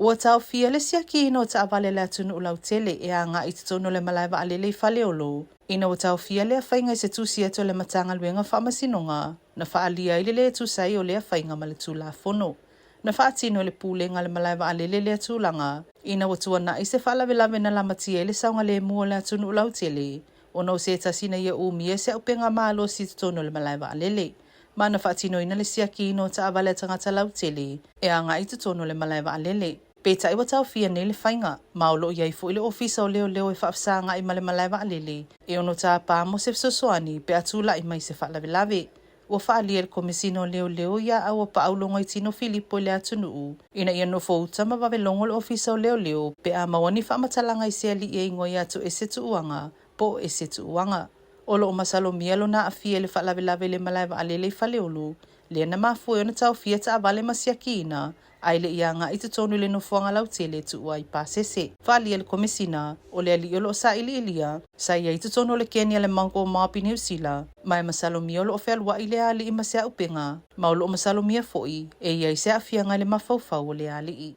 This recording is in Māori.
Ua tau fia le sia ki ino ta avale le atunu ulau tele e a ngā i te tono le malaiwa a lele i fale olo. Ina ua tau fia le a whainga i se tūsi ato le matanga luenga whaamasinonga. Na whaalia i le tūsai o le a whainga ma le tūla fono. Na whaatino le pūlenga le malaiwa a lele le atūlanga. Ina ua tuana i se whaalawe na lamati e le saunga le mua le atunu ulau tele. O no se tasina ia umia se upenga malo si te tono le malaiwa a lele. Ma na whaatino ina le sia ki ino ta avale tangata lau tele. E a ngā i te tono le malaiwa a lele. Peta iwa tau fia nei le whainga. Maolo iai fo ile ofisa o leo e whaafsanga i male malaiwa a lele. E ono tā pā mo se fsosoani pe atula i mai se whaalawe. Ua whaalia le komisino leo ia au pa aulongo i tino Filipo le atunuu. Ina ia no fo utama wavelongo le ofisa o leo pe a mawani whaamatalanga i se ali e ingo ia to ese tu uanga po ese tu uanga. Olo o masalo mielo na a fia le whaalawe le malaiwa a lele i whaleolu. Le na mafue ona tau fia ta avale masiakina. Aile ia nga i te tonu le nofuanga lau tele tu ua i pāsese. Whaalia le komisina o le ali olo o sa ili ilia. Sa ia i te tonu le Kenya le mango o Mapi New Zealand. Mai masalomi olo o whealua i le ali i masea upenga. Maulo o masalomia foi e ia i se a fianga le mafaufau o le ali i.